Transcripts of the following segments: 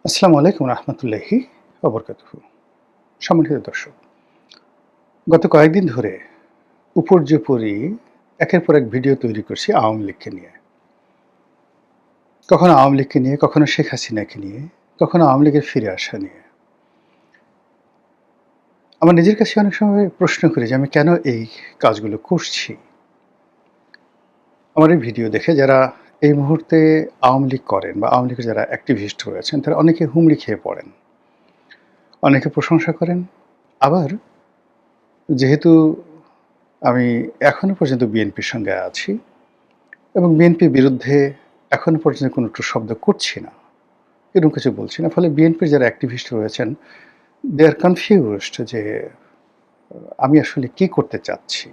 আসসালামু আলাইকুম রহমতুল্লাহি ওবরকাতুহু। সম্মানিত দর্শক, গত কয়েকদিন ধরে উপর্যুপরি একের পর এক ভিডিও তৈরি করছি আওয়ামী লীগকে নিয়ে। কখনো আওয়ামী লীগকে নিয়ে, কখনো শেখ হাসিনাকে নিয়ে, কখনো আওয়ামী লীগের ফিরে আসা নিয়ে। আমার নিজের কাছে অনেক সময় প্রশ্ন করি যে আমি কেন এই কাজগুলো করছি। আমার এই ভিডিও দেখে যারা এই মুহূর্তে আওয়ামী লীগ করেন বা আওয়ামী লীগের যারা অ্যাক্টিভিস্ট রয়েছেন তারা অনেকে হুমড়ি খেয়ে পড়েন, অনেকে প্রশংসা করেন। আবার যেহেতু আমি এখনো পর্যন্ত বিএনপির সঙ্গে আছি এবং বিএনপির বিরুদ্ধে এখনো পর্যন্ত কোনো একটু শব্দ করছি না, এরকম কিছু বলছি না। ফলে বিএনপির যারা অ্যাক্টিভিস্ট রয়েছেন দে আর কনফিউজড যে আমি আসলে কি করতে চাচ্ছি,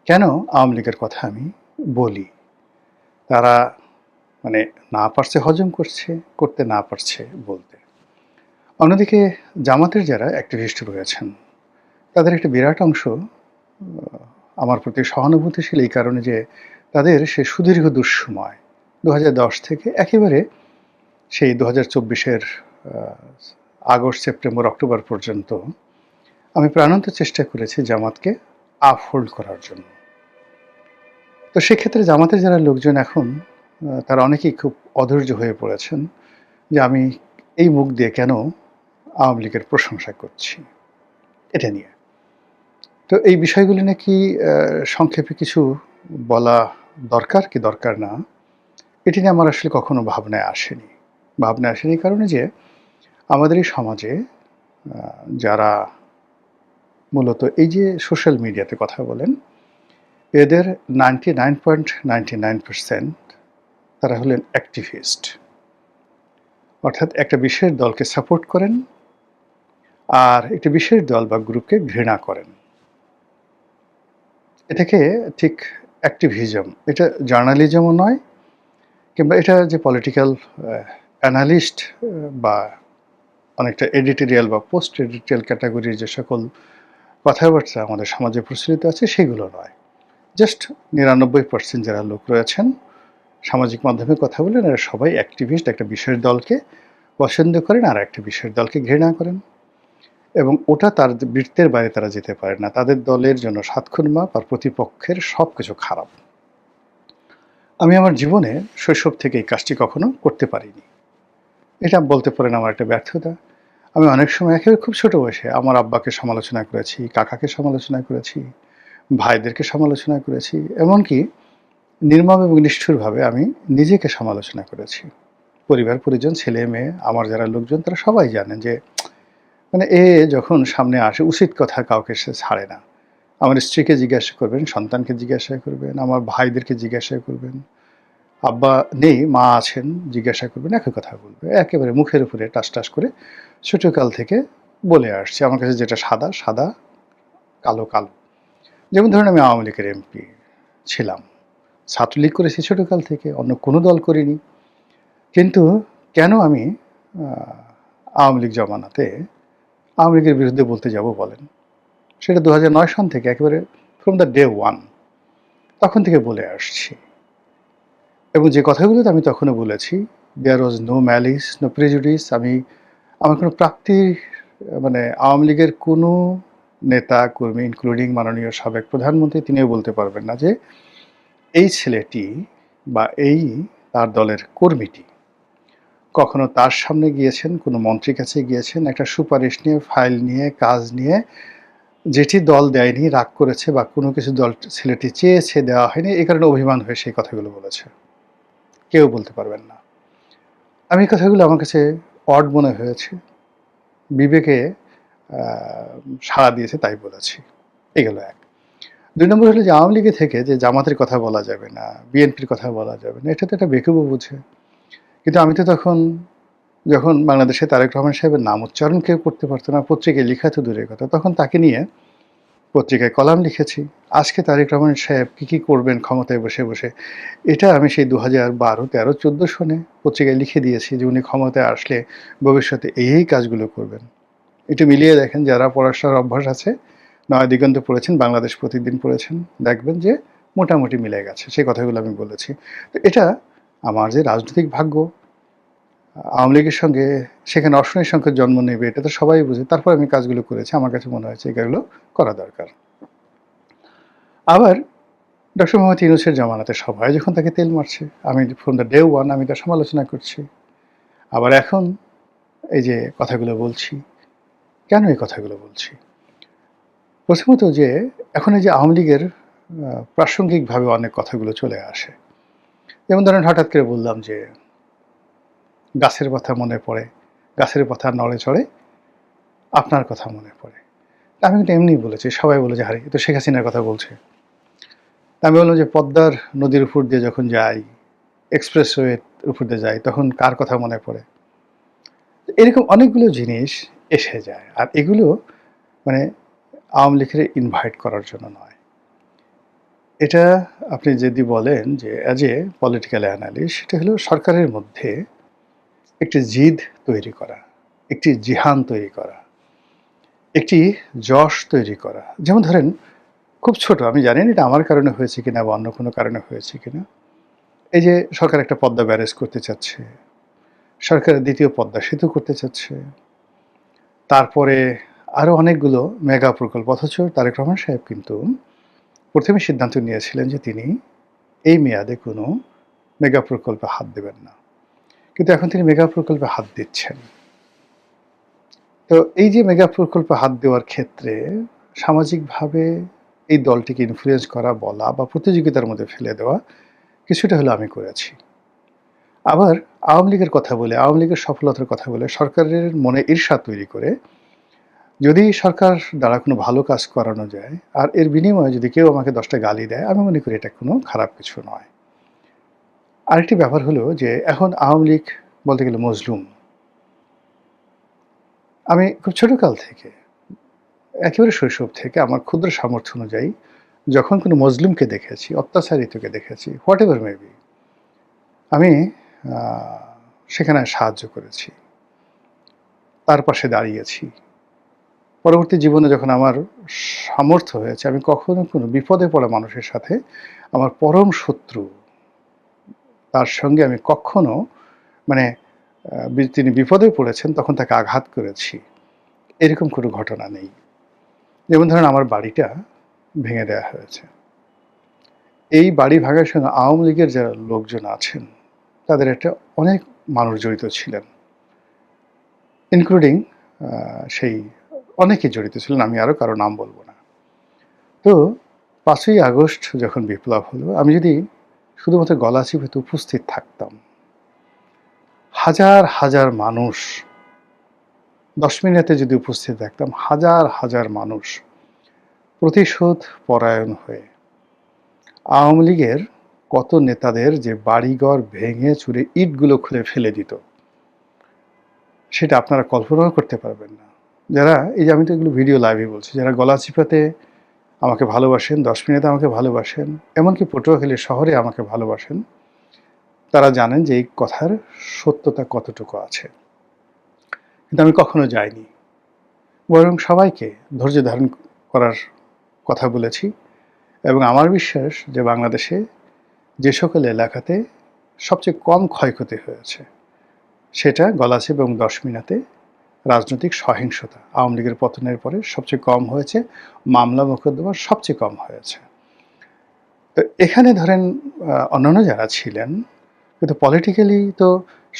কেন আওয়ামী লীগের কথা আমি বলি। তারা মানে না পারছে হজম করছে, করতে না পারছে বলতে। অন্যদিকে জামাতের যারা অ্যাক্টিভিস্ট রয়েছেন তাদের একটা বিরাট অংশ আমার প্রতি সহানুভূতিশীল এই কারণে যে তাদের সে সুদীর্ঘ দুঃসময় ২০১০ থেকে একেবারে সেই ২০২৪-এর আগস্ট, সেপ্টেম্বর, অক্টোবর পর্যন্ত আমি প্রাণান্ত চেষ্টা করেছি জামাতকে আপহোল্ড করার জন্য। তো সেক্ষেত্রে জামাতের যারা লোকজন এখন তারা অনেকেই খুব অধৈর্য হয়ে পড়েছেন যে আমি এই মুখ দিয়ে কেন আওয়ামী লীগের প্রশংসা করছি এটা নিয়ে। তো এই বিষয়গুলি নাকি সংক্ষেপে কিছু বলা দরকার কি দরকার না, এটি নিয়ে আমার আসলে কখনো ভাবনায় আসেনি। ভাবনায় আসেনি এই কারণে যে আমাদের এই সমাজে যারা মূলত এই যে সোশ্যাল মিডিয়াতে কথা বলেন, এদের 99.99% তারা হলেন অ্যাক্টিভিস্ট। অর্থাৎ একটা বিশেষ দলকে সাপোর্ট করেন আর একটি বিশেষ দল বা গ্রুপকে ঘৃণা করেন। এটাকে ঠিক অ্যাক্টিভিজম, এটা জার্নালিজমও নয়, কিংবা এটা যে পলিটিক্যাল অ্যানালিস্ট বা অনেকটা এডিটোরিয়াল বা পোস্ট এডিটোরিয়াল ক্যাটাগরির যে সকল কথাবার্তা আমাদের সমাজে প্রচলিত আছে সেগুলো নয়। জাস্ট ৯৯% যারা লোক রয়েছেন সামাজিক মাধ্যমে কথা বলেন এরা সবাই অ্যাক্টিভিস্ট, একটা বিশেষ দলকে পছন্দ করেন আর একটা বিশেষ দলকে ঘৃণা করেন এবং ওটা তার বৃত্তের বাইরে তারা যেতে পারে না। তাদের দলের জন্য ৭ খুন মাপ আর প্রতিপক্ষের সব কিছু খারাপ। আমি আমার জীবনে শৈশব থেকে এই কাজটি কখনো করতে পারিনি। এটা বলতে পারেন আমার একটা ব্যর্থতা। আমি অনেক সময় একেবারে খুব ছোট বয়সে আমার আব্বাকে সমালোচনা করেছি, কাকাকে সমালোচনা করেছি, ভাইদেরকে সমালোচনা করেছি। এমনকি নির্মম এবং নিষ্ঠুরভাবে আমি নিজেকে সমালোচনা করেছি। পরিবার পরিজন, ছেলে মেয়ে, আমার যারা লোকজন তারা সবাই জানেন যে মানে এ যখন সামনে আসে উচিত কথা কাউকে সে ছাড়ে না। আমার স্ত্রীকে জিজ্ঞাসা করবেন, সন্তানকে জিজ্ঞাসা করবেন, আমার ভাইদেরকে জিজ্ঞাসা করবেন। আব্বা নেই, মা আছেন, জিজ্ঞাসা করবেন, একই কথা বলবে। একেবারে মুখের উপরে টাস করে ছোটকাল থেকে বলে আসছে। আমার কাছে যেটা সাদা, সাদা, কালো, কালো। যেমন ধরুন আমি আওয়ামী লীগের এমপি ছিলাম। ছাত্রলীগ করেছি ছোটকাল থেকে, অন্য কোনো দল করিনি। কিন্তু কেন আমি আ আওয়ামী লীগ জমানাতে আওয়ামী লীগের বিরুদ্ধে বলতে যাব বলেন? সেটা ২০০৯ সন থেকে একেবারে from the day one তখন থেকে বলে আসছি। এবং যে কথাগুলোতে আমি তখনও বলেছি, there was no malice, no prejudice. আমার কোনো মানে আওয়ামী লীগের কোনো নেতা কর্মী ইনক্লুডিং মাননীয় সাবেক প্রধানমন্ত্রী তিনিও বলতে পারবেন না যে এই ছেলেটি বা এই তার দলের কর্মীটি কখনো তার সামনে গিয়েছেন, কোনো মন্ত্রীর কাছে গিয়েছেন, একটা সুপারিশ নিয়ে, ফাইল নিয়ে, কাজ নিয়ে, যেটি দল দেয়নি, রাগ করেছে বা কোনো কিছু দল ছেলেটি চেয়েছে দেওয়া হয়নি, এই কারণে অভিমান হয়ে সেই কথাগুলো বলেছে। কেউ বলতে পারবেন না। আমি এই কথাগুলো আমার কাছে অড মনে হয়েছে। বিবেকে আ সাড়া দিয়েছে তাই বলেছি। এই গেল ১। ২ নম্বর হলো যে আওয়ামী লীগে থেকে যে জামাতের কথা বলা যাবে না, বিএনপির কথা বলা যাবে না, এটা তো একটা বেকুবও বুঝে। কিন্তু আমি তো তখন যখন বাংলাদেশে তারেক রহমান সাহেবের নাম উচ্চারণ কেউ করতে পারত না, পত্রিকায় লিখা তো দূরের কথা, তখন তাকে নিয়ে পত্রিকায় কলাম লিখেছি। আজকে তারেক রহমান সাহেব কী করবেন ক্ষমতায় বসে, এটা আমি সেই ২০১২, ১৩, ১৪ সনে পত্রিকায় লিখে দিয়েছি যে উনি ক্ষমতায় আসলে ভবিষ্যতে এই কাজগুলো করবেন। একটু মিলিয়ে দেখেন, যারা পড়াশোনার অভ্যাস আছে, নয়া দিগন্ত পড়েছেন, বাংলাদেশ প্রতিদিন পড়েছেন, দেখবেন যে মোটামুটি মিলে গেছে। সেই কথাগুলো আমি বলেছি। তো এটা আমার যে রাজনৈতিক ভাগ্য, আওয়ামী লীগের সঙ্গে সেখানে অশনির সংখ্যা জন্ম নেবে এটা তো সবাই বুঝে। তারপর আমি কাজগুলো করেছি। আমার কাছে মনে হয়েছে এগুলো করা দরকার। আবার ডক্টর মোহাম্মদ ইউনূসের জামানাতে সবাই যখন তাকে তেল মারছে, আমি ফ্রম দ্য ডে ওয়ান আমি তার সমালোচনা করছি। আবার এখন এই যে কথাগুলো বলছি, কেন এই কথাগুলো বলছি? প্রথমত যে এখন এই যে আওয়ামী লীগের প্রাসঙ্গিকভাবে অনেক কথাগুলো চলে আসে। যেমন ধরেন হঠাৎ করে বললাম যে গাছের কথা মনে পড়ে, গাছের কথা নড়ে চড়ে আপনার কথা মনে পড়ে। আমি কিন্তু এমনিই বলেছি, সবাই বলে যে আরে এ তো শেখ হাসিনার কথা বলছে। আমি বললাম যে পদ্মার নদীর উপর দিয়ে যখন যাই, এক্সপ্রেসওয়ের উপর দিয়ে যাই, তখন কার কথা মনে পড়ে? এরকম অনেকগুলো জিনিস এসে যায়। আর এগুলো মানে আওয়ামী লীগের ইনভাইট করার জন্য নয়। এটা আপনি যদি বলেন যে অ্যাজ এ পলিটিক্যাল অ্যানালিস্ট, সেটা হলো সরকারের মধ্যে একটি জিদ তৈরি করা, একটি জিহান তৈরি করা, একটি যশ তৈরি করা। যেমন ধরেন খুব ছোট, আমি জানি না এটা আমার কারণে হয়েছে কিনা বা অন্য কোনো কারণে হয়েছে কিনা। এই যে সরকার একটা পদ্মা ব্যারেজ করতে চাচ্ছে, সরকার দ্বিতীয় পদ্মা সেতু করতে চাচ্ছে, তারপরে আরও অনেকগুলো মেগা প্রকল্প। অথচ তারেক রহমান সাহেব কিন্তু প্রথমে সিদ্ধান্ত নিয়েছিলেন যে তিনি এই মেয়াদে কোনো মেগা প্রকল্পে হাত দেবেন না, কিন্তু এখন তিনি মেগা প্রকল্পে হাত দিচ্ছেন। তো এই যে মেগা প্রকল্পে হাত দেওয়ার ক্ষেত্রে সামাজিকভাবে এই দলটিকে ইনফ্লুয়েন্স করা, বলা বা প্রতিযোগিতার মধ্যে ফেলে দেওয়া কিছুটা হলেও আমি করেছি। আবার আওয়ামী লীগের কথা বলে, আওয়ামী লীগের সফলতার কথা বলে সরকারের মনে ঈর্ষা তৈরি করে যদি সরকার দ্বারা কোনো ভালো কাজ করানো যায় আর এর বিনিময়ে যদি কেউ আমাকে 10টা গালি দেয়, আমি মনে করি এটা কোনো খারাপ কিছু নয়। আরেকটি ব্যাপার হলো যে এখন আওয়ামী লীগ বলতে গেলে মজলুম। আমি খুব ছোটকাল থেকে, একেবারে শৈশব থেকে আমার ক্ষুদ্র সামর্থ্য অনুযায়ী যখন কোনো মজলুমকে দেখেছি, অত্যাচারিতকে দেখেছি, হোয়াট এভার মেবি, আমি সেখানে সাহায্য করেছি, তার পাশে দাঁড়িয়েছি। পরবর্তী জীবনে যখন আমার সামর্থ্য হয়েছে, আমি কখনো কোনো বিপদে পড়া মানুষের সাথে আমার পরম শত্রু, তার সঙ্গে আমি কখনো মানে তিনি বিপদে পড়েছেন তখন তাকে আঘাত করেছি, এরকম কোনো ঘটনা নেই। যেমন ধরেন আমার বাড়িটা ভেঙে দেওয়া হয়েছে। এই বাড়ি ভাঙার সঙ্গে আওয়ামী লীগের যারা লোকজন আছেন তাদের একটা অনেক মানুষ জড়িত ছিলেন, ইনক্লুডিং সেই অনেকেই জড়িত ছিলেন, আমি আরও কারো নাম বলবো না। তো 5ই আগস্ট যখন বিপ্লব হলো, আমি যদি শুধুমাত্র গলা চিপে উপস্থিত থাকতাম, হাজার হাজার মানুষ, 10 মিনিটে যদি উপস্থিত থাকতাম, হাজার হাজার মানুষ প্রতিশোধ পরায়ণ হয়ে আওয়ামী লীগের কত নেতাদের যে বাড়িঘর ভেঙে চুরে ইটগুলো খুলে ফেলে দিত, সেটা আপনারা কল্পনাও করতে পারবেন না। যারা এই যে আমি তো এগুলো ভিডিও লাইভে বলছি, যারা গলা চিপাতে আমাকে ভালোবাসেন, 10 মিনিটে আমাকে ভালোবাসেন, এমনকি পটুয়াখালী শহরে আমাকে ভালোবাসেন, তারা জানেন যে এই কথার সত্যতা কতটুকু আছে। কিন্তু আমি কখনো যাইনি, বরং সবাইকে ধৈর্য ধারণ করার কথা বলেছি। এবং আমার বিশ্বাস যে বাংলাদেশে যে সকল এলাকাতে সবচেয়ে কম ক্ষয়ক্ষতি হয়েছে সেটা গলাচিপা এবং 10 মিনিটে রাজনৈতিক সহিংসতা আওয়ামী লীগের পতনের পরে সবচেয়ে কম হয়েছে, মামলা মোকদ্দমা সবচেয়ে কম হয়েছে। তো এখানে ধরেন অন্যান্য যারা ছিলেন, কিন্তু পলিটিক্যালি তো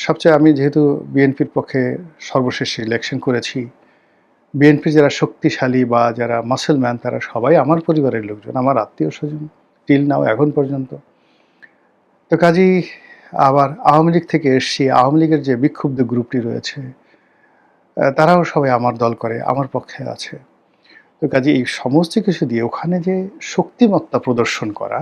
সবচেয়ে, আমি যেহেতু বিএনপির পক্ষে সর্বশেষ ইলেকশন করেছি, বিএনপি যারা শক্তিশালী বা যারা মাসেলম্যান তারা সবাই আমার পরিবারের লোকজন, আমার আত্মীয় স্বজন টিল নাও এখন পর্যন্ত। তো কাজেই আবার আওয়ামী লীগ থেকে এসছি, আওয়ামী লীগের যে বিক্ষুব্ধ গ্রুপটি রয়েছে তারাও সবাই আমার দল করে, আমার পক্ষে আছে। তো কাজে এই সমস্ত কিছু দিয়ে ওখানে যে শক্তিমত্তা প্রদর্শন করা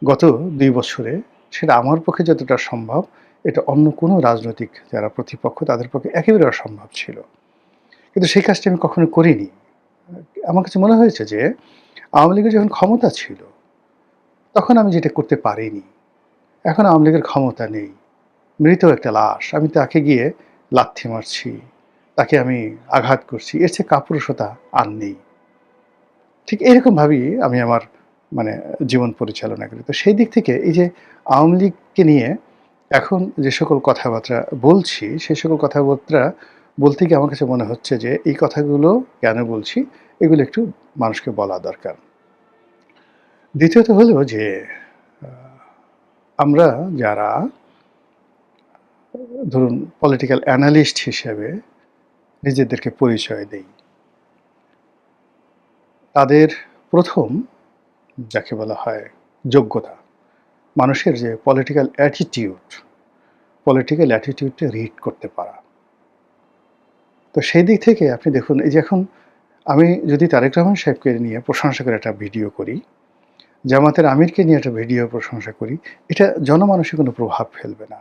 গত 2 বছরে, সেটা আমার পক্ষে যতটা সম্ভব এটা অন্য কোনো রাজনৈতিক যারা প্রতিপক্ষ তাদের পক্ষে একেবারে অসম্ভব ছিল। কিন্তু সেই কাজটি আমি কখনো করিনি। আমার কাছে মনে হয়েছে যে আওয়ামী লীগের যখন ক্ষমতা ছিল তখন আমি যেটা করতে পারিনি, এখন আওয়ামী লীগের ক্ষমতা নেই, মৃত একটা লাশ, আমি তাকে গিয়ে লাথি মারছি, তাকে আমি আঘাত করছি, এর চেয়ে কাপুরুষতা আর নেই। ঠিক এরকমভাবেই আমি আমার জীবন পরিচালনা করি। তো সেই দিক থেকে এই যে আওয়ামী লীগকে নিয়ে এখন যে সকল কথাবার্তা বলছি, সে সকল কথাবার্তা বলতে গিয়ে আমার কাছে মনে হচ্ছে যে এই কথাগুলো কেন বলছি, এগুলো একটু মানুষকে বলা দরকার। দ্বিতীয়ত হলো যে আ আমরা যারা ধরুন পলিটিক্যাল অ্যানালিস্ট হিসেবে নিজেদেরকে পরিচয় দেই, তাদের ১ম যাকে বলা হয় যোগ্যতা, মানুষের যে পলিটিক্যাল অ্যাটিটিউডটা রিড করতে পারা। তো সেই দিক থেকে আপনি দেখুন এই যে এখন আমি যদি তারেক রহমান সাহেবকে নিয়ে প্রশংসা করে একটা ভিডিও করি, জামাতের আমিরকে নিয়ে একটা ভিডিও প্রশংসা করি, এটা জনমানসে কোনো প্রভাব ফেলবে না।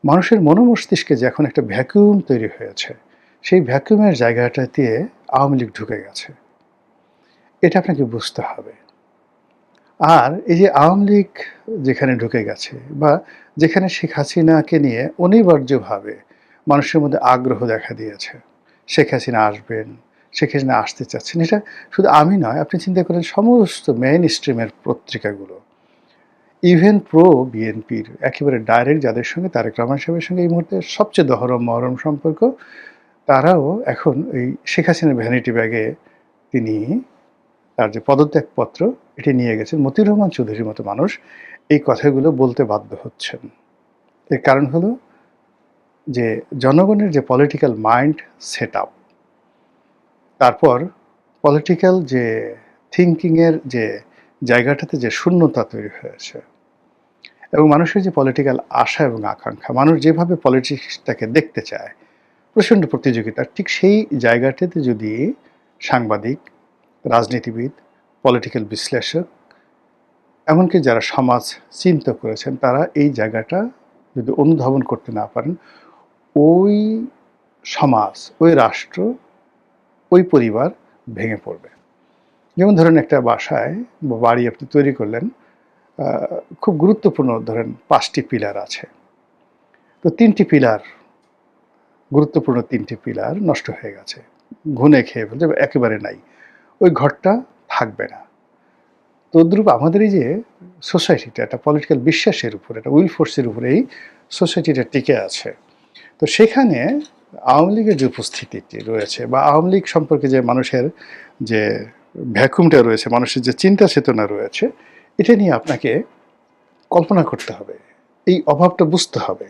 মানুষের মনোমস্তিষ্কে যে এখন একটা ভ্যাকুয়াম তৈরি হয়েছে, সেই ভ্যাকুয়ামের জায়গাটাতে আওয়ামী লীগ ঢুকে গেছে। এটা আপনাকে বুঝতে হবে। আর এই যে আওয়ামী লীগ যেখানে ঢুকে গেছে বা যেখানে শেখ হাসিনাকে নিয়ে অনিবার্যভাবে মানুষের মধ্যে আগ্রহ দেখা দিয়েছে, শেখ হাসিনা আসবেন, শেখ হাসিনা আসতে চাচ্ছেন, এটা শুধু আমি নয়, আপনি চিন্তা করেন সমস্ত মেইন স্ট্রিমের পত্রিকাগুলো, ইভেন প্রো বিএনপির একেবারে ডাইরেক্ট যাদের সঙ্গে তারেক রহমান সাহেবের সঙ্গে এই মুহূর্তে সবচেয়ে মহরম সম্পর্ক, তারাও এখন এই শেখ হাসিনার ভ্যানিটি ব্যাগে তিনি তার যে পদত্যাগপত্র এটি নিয়ে গেছেন। মতিউর রহমান চৌধুরীর মতো মানুষ এই কথাগুলো বলতে বাধ্য হচ্ছেন। এর কারণ হলো যে জনগণের যে পলিটিক্যাল মাইন্ড সেটআপ, তারপর পলিটিক্যাল যে থিংকিংয়ের যে জায়গাটাতে যে শূন্যতা তৈরি হয়েছে এবং মানুষের যে পলিটিক্যাল আশা এবং আকাঙ্ক্ষা, মানুষ যেভাবে পলিটিক্সটাকে দেখতে চায়, প্রচণ্ড প্রতিযোগিতা, ঠিক সেই জায়গাটাতে যদি সাংবাদিক, রাজনীতিবিদ, পলিটিক্যাল বিশ্লেষক, এমনকি যারা সমাজ চিন্তা করেছেন, তারা এই জায়গাটা যদি অনুধাবন করতে না পারেন, ওই সমাজ, ওই রাষ্ট্র, ওই পরিবার ভেঙে পড়বে। যেমন ধরেন একটা বাসায় বা বাড়ি আপনি তৈরি করলেন, খুব গুরুত্বপূর্ণ ধরেন ৫টি পিলার আছে। তো ৩টি পিলার, গুরুত্বপূর্ণ ৩টি পিলার নষ্ট হয়ে গেছে, ঘুণে খেয়ে ফেলছে, একেবারে নাই। ওই ঘরটা থাকবে না। তদ্রূপ আমাদের এই যে সোসাইটিটা, একটা পলিটিক্যাল বিশ্বাসের উপরে, একটা উইল ফোর্সের উপরে এই সোসাইটিটা টিকে আছে। তো সেখানে আওয়ামী লীগের যে উপস্থিতিটি রয়েছে বা আওয়ামী লীগ সম্পর্কে যে মানুষের যে ভ্যাকুমটা রয়েছে, মানুষের যে চিন্তা চেতনা রয়েছে, এটা নিয়ে আপনাকে কল্পনা করতে হবে, এই অভাবটা বুঝতে হবে।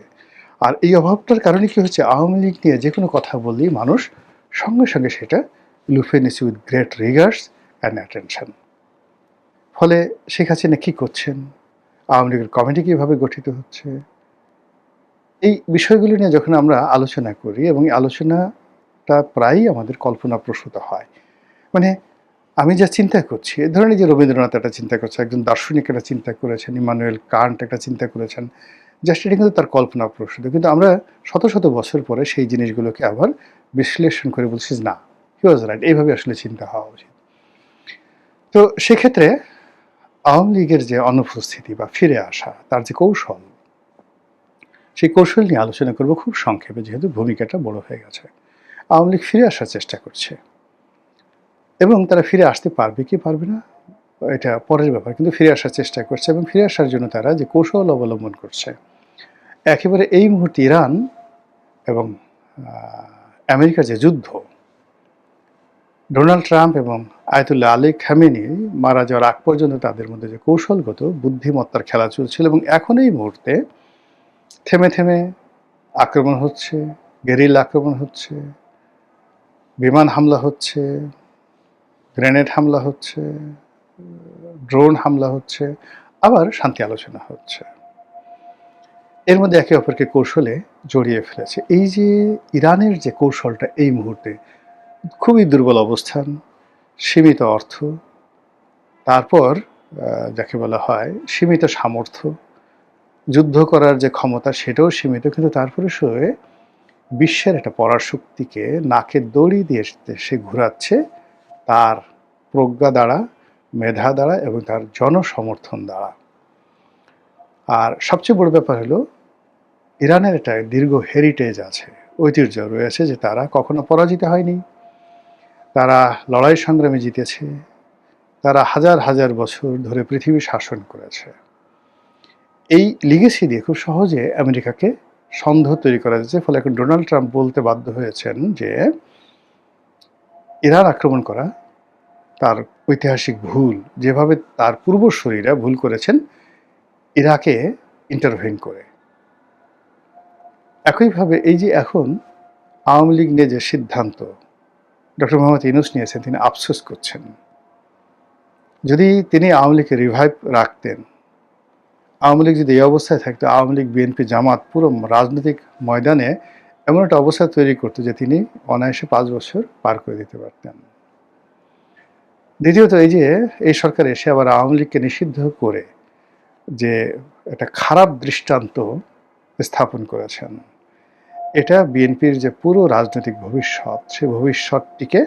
আর এই অভাবটার কারণে কি হচ্ছে, আওয়ামী লীগ নিয়ে যে কোনো কথা বললেই মানুষ সঙ্গে সঙ্গে সেটা লুফে নিচ্ছে with great regards and attention. ফলে শেখ হাসিনা কী করছেন, আওয়ামী লীগের কমিটি কীভাবে গঠিত হচ্ছে, এই বিষয়গুলো নিয়ে যখন আমরা আলোচনা করি এবং এই আলোচনাটা প্রায়ই আমাদের কল্পনাপ্রসূত হয়। মানে আমি যা চিন্তা করছি, ধরেন এই যে রবীন্দ্রনাথ একটা চিন্তা করছে, একজন দার্শনিক একটা চিন্তা করেছেন, ইমানুয়েল কান্ট একটা চিন্তা করেছেন, জাস্ট এটা কিন্তু তার কল্পনাপ্রসূত। কিন্তু আমরা শত শত বছর পরে সেই জিনিসগুলোকে আবার বিশ্লেষণ করে বলছি না, হি ওয়াজ রাইট, এইভাবে আসলে চিন্তা হওয়া উচিত। তো সেক্ষেত্রে আওয়ামী লীগের যে অনুপস্থিতি বা ফিরে আসা, তার যে কৌশল, সেই কৌশল নিয়ে আলোচনা করব খুব সংক্ষেপে, যেহেতু ভূমিকাটা বড় হয়ে গেছে। আওয়ামী লীগ ফিরে আসার চেষ্টা করছে এবং তারা ফিরে আসতে পারবে কি পারবে না এটা পরের ব্যাপার, কিন্তু ফিরে আসার চেষ্টা করছে এবং ফিরে আসার জন্য তারা যে কৌশল অবলম্বন করছে, একেবারে এই মুহূর্তে ইরান এবং আমেরিকার যে যুদ্ধ, ডোনাল্ড ট্রাম্প এবং আয়াতুল্লাহ আলী খামেনি মারা যাওয়ার আগ পর্যন্ত তাদের মধ্যে যে কৌশলগত বুদ্ধিমত্তার খেলা চলছিল এবং এখন এই মুহূর্তে থেমে থেমে আক্রমণ হচ্ছে, গেরিলা আক্রমণ হচ্ছে, বিমান হামলা হচ্ছে, গ্রেনেড হামলা হচ্ছে, ড্রোন হামলা হচ্ছে, আবার শান্তি আলোচনা হচ্ছে। এর মধ্যে একে অপরকে কৌশলে জড়িয়ে ফেলেছে। এই যে ইরানের যে কৌশলটা এই মুহূর্তে, খুবই দুর্বল অবস্থান, সীমিত অর্থ, তারপর যাকে বলা হয় সীমিত সামর্থ্য, যুদ্ধ করার যে ক্ষমতা সেটাও সীমিত, কিন্তু তারপরে বিশ্বের একটা পরাশক্তিকে নাকে দড়ি দিয়ে সে ঘুরাচ্ছে তার প্রজ্ঞা দ্বারা, মেধা দ্বারা এবং তার জনসমর্থন দ্বারা। আর সবচেয়ে বড় ব্যাপার হলো ইরানের একটা দীর্ঘ হেরিটেজ আছে, ঐতিহ্য রয়েছে যে তারা কখনো পরাজিত হয়নি, তারা লড়াই সংগ্রামে জিতেছে, তারা হাজার হাজার বছর ধরে পৃথিবী শাসন করেছে। এই লিগেসি দিয়ে খুব সহজে আমেরিকাকে সন্দেহ তৈরি করা যাচ্ছে। ফলে এখন ডোনাল্ড ট্রাম্প বলতে বাধ্য হয়েছেন যে ইরান আক্রমণ করা তার ঐতিহাসিক ভুল, যেভাবে তার পূর্বসূরীরা ভুল করেছেন ইরাকে ইন্টারভেন করে। একইভাবে এই যে এখন আওয়ামী লীগ নিয়ে যে সিদ্ধান্ত ডক্টর মোহাম্মদ ইউনূস নিয়েছেন, তিনি আফসোস করছেন। যদি তিনি আওয়ামী লীগকে রিভাইভ রাখতেন, আওয়ামী লীগ যদি এই অবস্থায় থাকতো, আওয়ামী লীগ, বিএনপি, জামাত পুরো রাজনৈতিক ময়দানে এমন একটা অবস্থা তৈরি করতো যে তিনি অনায়াসে 5 বছর পার করে দিতে পারতেন। দ্বিতীয়ত, এই যে এই সরকার এসে আবার আওয়ামী লীগকে নিষিদ্ধ করে যে একটা খারাপ দৃষ্টান্ত স্থাপন করেছেন, এটা বিএনপির যে পুরো রাজনৈতিক ভবিষ্যৎ, সেই ভবিষ্যৎটিকে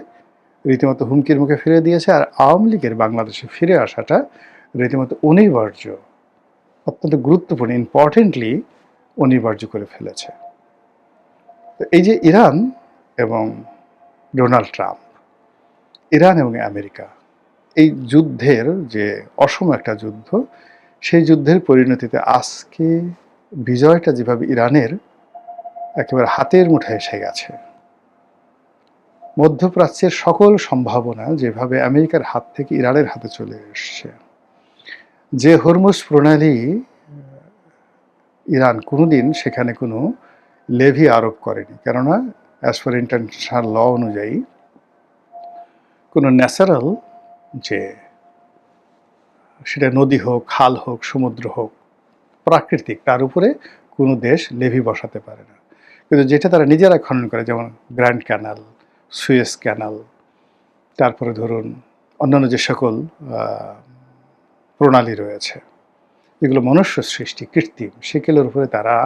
রীতিমতো হুমকির মুখে ফিরে দিয়েছে। আর আওয়ামী লীগের বাংলাদেশে ফিরে আসাটা রীতিমতো অনিবার্য, অত্যন্ত গুরুত্বপূর্ণ, ইম্পর্টেন্টলি অনিবার্য করে ফেলেছে। তো এই যে ইরান এবং ডোনাল্ড ট্রাম্প, ইরান এবং আমেরিকা, এই যুদ্ধের যে অসম একটা যুদ্ধ, সেই যুদ্ধের পরিণতিতে আজকে বিজয়টা যেভাবে ইরানের একেবারে হাতের মুঠায় এসে গেছে, মধ্যপ্রাচ্যের সকল সম্ভাবনা যেভাবে আমেরিকার হাত থেকে ইরানের হাতে চলে এসছে, যে হরমুজ প্রণালী ইরান কোনোদিন সেখানে কোনো লেভি আরোপ করেনি, কেননা অ্যাজ পার ইন্টারন্যাশনাল ল অনুযায়ী কোনো ন্যাচারাল, যে সেটা নদী হোক, খাল হোক, সমুদ্র হোক, প্রাকৃতিক, তার উপরে কোনো দেশ লেভি বসাতে পারে না। কিন্তু যেটা তারা নিজেরা খনন করে, যেমন গ্র্যান্ড ক্যানাল, সুয়েজ ক্যানাল, তারপরে ধরুন অন্যান্য যে সকল প্রণালী রয়েছে, এগুলো মনুষ্য সৃষ্টি, কৃত্রিম, সেগুলোর উপরে তারা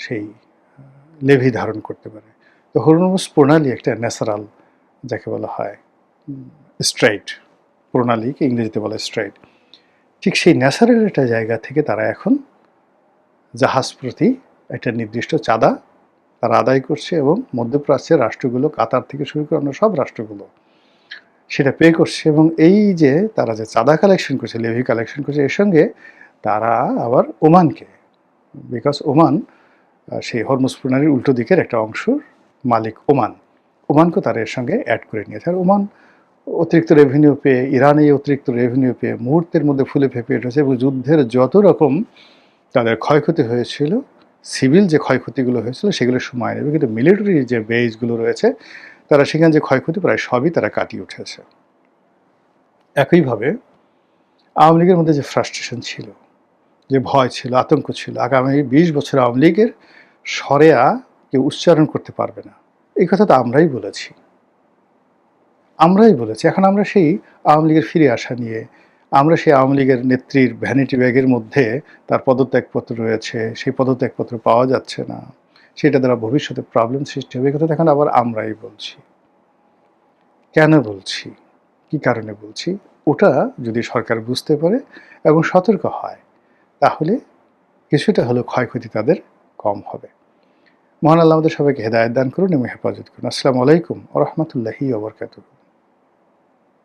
সেই লেভি ধারণ করতে পারে। তো হরমুজ প্রণালী একটা ন্যাচারাল, যাকে বলা হয় স্ট্রেইট প্রণালীকে ইংরেজিতে বলে স্ট্রেইট, ঠিক সেই ন্যাচারাল একটা জায়গা থেকে তারা এখন জাহাজ প্রতি একটা নির্দিষ্ট চাঁদা তারা আদায় করছে, এবং মধ্যপ্রাচ্যের রাষ্ট্রগুলো, কাতার থেকে শুরু করে অন্য সব রাষ্ট্রগুলো সেটা পে করছে। এবং এই যে তারা যে চাঁদা কালেকশন করছে, লেভি কালেকশন করছে, এর সঙ্গে তারা আবার ওমানকে, বিকজ ওমান সেই হরমুজ প্রণালীর উল্টো দিকের একটা অংশ মালিক ওমানকে তারা এর সঙ্গে অ্যাড করে নিয়েছে। আর ওমান অতিরিক্ত রেভিনিউ পেয়ে, ইরানে অতিরিক্ত রেভিনিউ পেয়ে মুহূর্তের মধ্যে ফুলে ফেঁপে উঠেছে, এবং যুদ্ধের যত রকম তাদের ক্ষয়ক্ষতি হয়েছিল, সিভিল যে ক্ষয়ক্ষতিগুলো হয়েছিল সেগুলো সময় নেবে, কিন্তু মিলিটারি যে বেসগুলো রয়েছে তারা সেখানে যে ক্ষয়ক্ষতি প্রায় সবই তারা কাটিয়ে উঠেছে। একইভাবে আওয়ামী লীগের মধ্যে যে ফ্রাস্ট্রেশন ছিল, যে ভয় ছিল, আতঙ্ক ছিল, আগামী 20 বছর আওয়ামী লীগের সরেয়া কেউ উচ্চারণ করতে পারবে না, এই কথা তো আমরাই বলেছি। এখন আমরা সেই আওয়ামী লীগের ফিরে আসা নিয়ে, আমরা সেই আওয়ামী লীগের নেত্রীর ভ্যানিটি ব্যাগের মধ্যে তার পদত্যাগপত্র রয়েছে, সেই পদত্যাগপত্র পাওয়া যাচ্ছে না, সেটা দ্বারা ভবিষ্যতে প্রবলেম সৃষ্টি হবে, এই কথা এখন আবার আমরাই বলছি। কেন বলছি, কি কারণে বলছি, ওটা যদি সরকার বুঝতে পারে এবং সতর্ক হয়, তাহলে কিছুটা হলেও ক্ষয়ক্ষতি তাদের কম হবে। মহান আল্লাহ আমাদের সবাইকে হেদায়েত দান করুন এবং হেফাজত করুন। আসসালামু আলাইকুম ওয়া রাহমাতুল্লাহি ওয়া বারাকাতুহু।